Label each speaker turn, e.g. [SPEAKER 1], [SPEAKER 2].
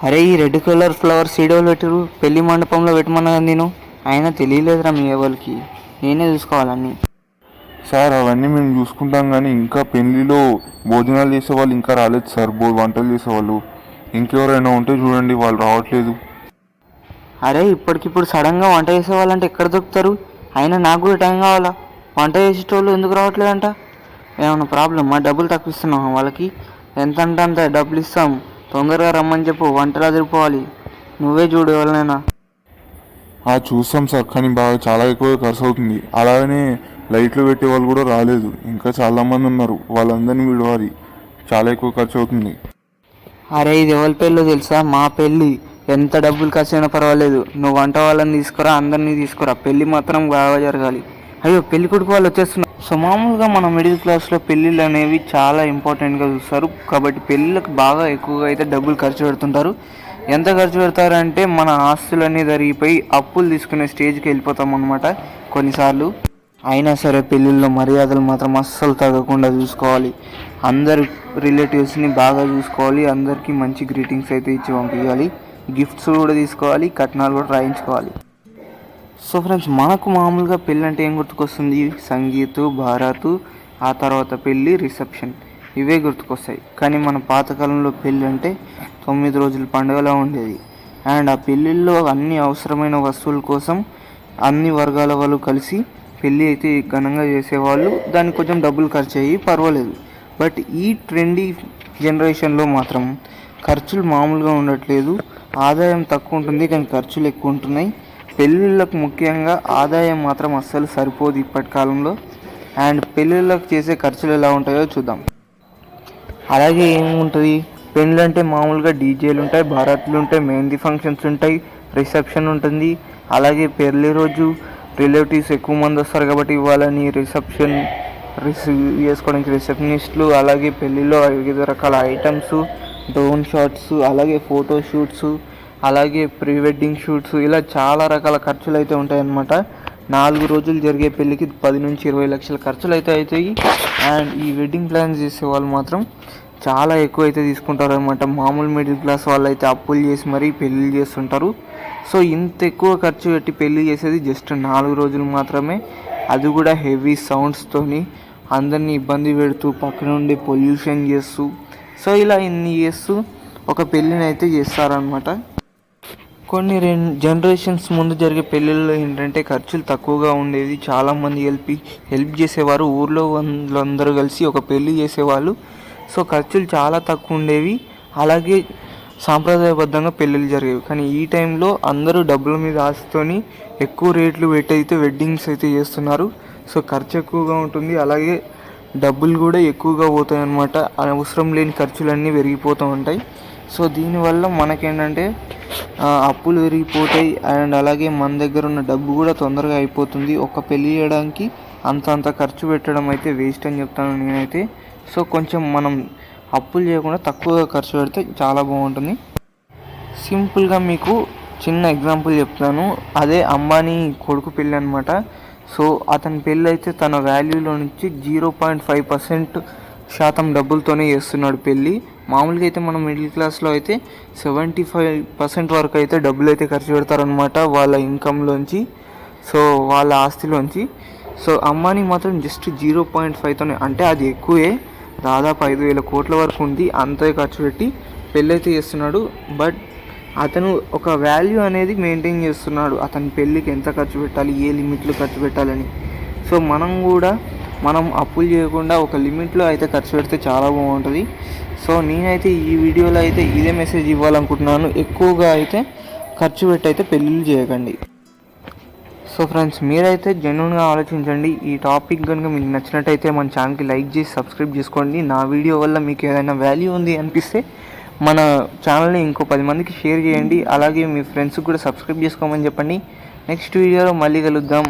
[SPEAKER 1] అరే ఈ red colour flowers సీడోలు పెట్టరు పెళ్లి మండపంలో పెట్టమన్నా నేను అయినా తెలియలేదురా మీ ఎవరికి, నేనే చూసుకోవాలన్నీ.
[SPEAKER 2] సార్ అవన్నీ మేము చూసుకుంటాం కానీ ఇంకా పెళ్లిలో భోజనాలు చేసేవాళ్ళు ఇంకా రాలేదు సార్. వంటలు చేసేవాళ్ళు ఇంకెవరైనా ఉంటే చూడండి, వాళ్ళు రావట్లేదు.
[SPEAKER 1] అరే ఇప్పటికిప్పుడు సడన్గా వంట చేసేవాళ్ళంటే ఎక్కడ దొరుకుతారు? అయినా నాకు కూడా టైం కావాలా. వంట చేసేటోళ్ళు ఎందుకు రావట్లేదంట? ఏమన్నా ప్రాబ్లమా? డబ్బులు తక్కువ ఇస్తున్నాం వాళ్ళకి? ఎంత అంటే అంత డబ్బులు ఇస్తాం, తొందరగా రమ్మని చెప్పు, వంటలు అదిరిపోవాలి. నువ్వే చూడు ఎవరినైనా.
[SPEAKER 2] చూస్తాం సార్, కానీ బాగా చాలా ఎక్కువ ఖర్చు అవుతుంది. అలాగనే లైట్లు పెట్టే వాళ్ళు కూడా రాలేదు, ఇంకా చాలామంది ఉన్నారు, వాళ్ళందరినీ విడవాలి, చాలా ఎక్కువ ఖర్చు అవుతుంది.
[SPEAKER 1] అరే ఇది ఎవరి పెళ్ళో తెలుసా? మా పెళ్ళి. ఎంత డబ్బులు ఖర్చు అయినా పర్వాలేదు, నువ్వు వంట వాళ్ళని తీసుకురా, అందరినీ తీసుకురా, పెళ్ళి మాత్రం బాగా జరగాలి. అయ్యో పెళ్లి కొడుకు వాళ్ళు వచ్చేస్తున్నారు. సో మామూలుగా మన మిడిల్ క్లాస్లో పెళ్ళిళ్ళు అనేవి చాలా ఇంపార్టెంట్గా చూస్తారు, కాబట్టి పెళ్ళిళ్ళకి బాగా ఎక్కువగా అయితే డబ్బులు ఖర్చు పెడుతుంటారు. ఎంత ఖర్చు పెడతారంటే మన ఆస్తులన్నీ జరిగిపోయి అప్పులు తీసుకునే స్టేజ్కి వెళ్ళిపోతాం అన్నమాట కొన్నిసార్లు. అయినా సరే పెళ్ళిళ్ళలో మర్యాదలు మాత్రం అస్సలు తగ్గకుండా చూసుకోవాలి. అందరు రిలేటివ్స్ని బాగా చూసుకోవాలి, అందరికీ మంచి గ్రీటింగ్స్ అయితే ఇచ్చి పంపించాలి, గిఫ్ట్స్ కూడా తీసుకోవాలి, కట్నాలు కూడా రాయించుకోవాలి. సో ఫ్రెండ్స్, మనకు మామూలుగా పెళ్ళి అంటే ఏం గుర్తుకొస్తుంది? సంగీత్, బారాతు, ఆ తర్వాత పెళ్ళి, రిసెప్షన్, ఇవే గుర్తుకొస్తాయి. కానీ మన పాతకాలంలో పెళ్ళి అంటే 9 రోజుల పండుగలా ఉండేది. అండ్ ఆ పెళ్ళిళ్ళలో అన్ని అవసరమైన వస్తువుల కోసం అన్ని వర్గాల వాళ్ళు కలిసి పెళ్ళి అయితే ఘనంగా చేసేవాళ్ళు. దానికి కొంచెం డబ్బులు ఖర్చు అయ్యి పర్వాలేదు. బట్ ఈ ట్రెండీ జనరేషన్లో మాత్రం ఖర్చులు మామూలుగా ఉండట్లేదు. ఆదాయం తక్కువ ఉంటుంది కానీ ఖర్చులు ఎక్కువ ఉంటున్నాయి. పెళ్ళిళ్ళకు ముఖ్యంగా ఆదాయం మాత్రం అస్సలు సరిపోదు ఇప్పటి కాలంలో. అండ్ పెళ్ళిళ్ళకు చేసే ఖర్చులు ఎలా ఉంటాయో చూద్దాం. అలాగే ఏముంటుంది, పెళ్ళి అంటే మామూలుగా డీజేలు ఉంటాయి, భారత్లు ఉంటాయి, మెహందీ ఫంక్షన్స్ ఉంటాయి, రిసెప్షన్ ఉంటుంది. అలాగే పెళ్ళి రోజు రిలేటివ్స్ ఎక్కువ మంది వస్తారు కాబట్టి ఇవ్వాలని రిసెప్షన్ రిసీవ్ చేసుకోవడానికి రిసెప్షనిస్టులు, అలాగే పెళ్ళిలో వివిధ రకాల ఐటమ్స్, డ్రోన్ షాట్స్, అలాగే ఫోటో షూట్స్, అలాగే ప్రీ వెడ్డింగ్ షూట్స్, ఇలా చాలా రకాల ఖర్చులు అయితే ఉంటాయన్నమాట. 4 రోజులు జరిగే పెళ్ళికి 10 నుంచి 20 లక్షల ఖర్చులు అయితే అవుతాయి. అండ్ ఈ వెడ్డింగ్ ప్లాన్స్ చేసే వాళ్ళు మాత్రం చాలా ఎక్కువ అయితే తీసుకుంటారు అనమాట. మామూలు మిడిల్ క్లాస్ వాళ్ళు అయితే అప్పులు చేసి మరీ పెళ్ళిళ్ళు చేస్తుంటారు. సో ఇంత ఎక్కువ ఖర్చు పెట్టి పెళ్ళి చేసేది జస్ట్ 4 రోజులు మాత్రమే, అది కూడా హెవీ సౌండ్స్తోని, అందరినీ ఇబ్బంది పెడుతూ, పక్క నుండి పొల్యూషన్ చేస్తూ, సో ఇలా ఇన్ని చేస్తూ ఒక పెళ్ళిని అయితే చేస్తారనమాట. కొన్ని జనరేషన్స్ ముందు జరిగే పెళ్ళిళ్ళు ఏంటంటే ఖర్చులు తక్కువగా ఉండేది, చాలామంది హెల్ప్ చేసేవారు, ఊర్లో వాళ్ళందరూ కలిసి ఒక పెళ్ళి చేసేవాళ్ళు. సో ఖర్చులు చాలా తక్కువ ఉండేవి, అలాగే సాంప్రదాయబద్ధంగా పెళ్ళిళ్ళు జరిగేవి. కానీ ఈ టైంలో అందరూ డబ్బుల మీద ఆశతోని ఎక్కువ రేట్లు పెట్టి అయితే వెడ్డింగ్స్ అయితే చేస్తున్నారు. సో ఖర్చు ఎక్కువగా ఉంటుంది, అలాగే డబ్బులు కూడా ఎక్కువగా పోతాయి అన్నమాట. అవసరం లేని ఖర్చులన్నీ పెరిగిపోతూ ఉంటాయి. సో దీనివల్ల మనకేంటంటే అప్పులు పెరిగిపోతాయి. అండ్ అలాగే మన దగ్గర ఉన్న డబ్బు కూడా తొందరగా అయిపోతుంది. ఒక పెళ్ళి చేయడానికి అంత ఖర్చు పెట్టడం అయితే వేస్ట్ అని చెప్తాను నేనైతే. సో కొంచెం మనం అప్పులు చేయకుండా తక్కువగా ఖర్చు పెడితే చాలా బాగుంటుంది. సింపుల్గా మీకు చిన్న ఎగ్జాంపుల్ చెప్తాను, అదే అంబానీ కొడుకు పెళ్ళి అనమాట. సో అతని పెళ్ళి అయితే తన వాల్యూలో నుంచి 0.5% డబ్బులతోనే చేస్తున్నాడు పెళ్ళి. మామూలుగా అయితే మనం మిడిల్ క్లాస్లో అయితే 75% వరకు అయితే డబ్బులు అయితే ఖర్చు పెడతారనమాట వాళ్ళ ఇన్కంలోంచి, సో వాళ్ళ ఆస్తిలోంచి. సో అంబానీ మాత్రం జస్ట్ 0.5తోనే, అంటే అది ఎక్కువే, దాదాపు 5,000 కోట్ల వరకు ఉంది, అంతే ఖర్చు పెట్టి పెళ్ళి అయితే చేస్తున్నాడు. బట్ అతను ఒక వాల్యూ అనేది మెయింటైన్ చేస్తున్నాడు, అతని పెళ్ళికి ఎంత ఖర్చు పెట్టాలి, ఏ లిమిట్లో ఖర్చు పెట్టాలని. సో మనం అప్పులు చేయకుండా ఒక లిమిట్లో అయితే ఖర్చు పెడితే చాలా బాగుంటుంది. సో నేనైతే ఈ వీడియోలో అయితే ఇదే మెసేజ్ ఇవ్వాలనుకుంటున్నాను, ఎక్కువగా అయితే ఖర్చు పెట్టి అయితే పెళ్ళిళ్ళు చేయకండి. సో ఫ్రెండ్స్, మీరైతే జెన్యూన్గా ఆలోచించండి. ఈ టాపిక్ కనుక మీకు నచ్చినట్టయితే మన ఛానల్కి లైక్ చేసి సబ్స్క్రైబ్ చేసుకోండి. నా వీడియో వల్ల మీకు ఏదైనా వాల్యూ ఉంది అనిపిస్తే మన ఛానల్ని ఇంకో 10 మందికి షేర్ చేయండి. అలాగే మీ ఫ్రెండ్స్కి కూడా సబ్స్క్రైబ్ చేసుకోమని చెప్పండి. నెక్స్ట్ వీడియోలో మళ్ళీ కలుద్దాం.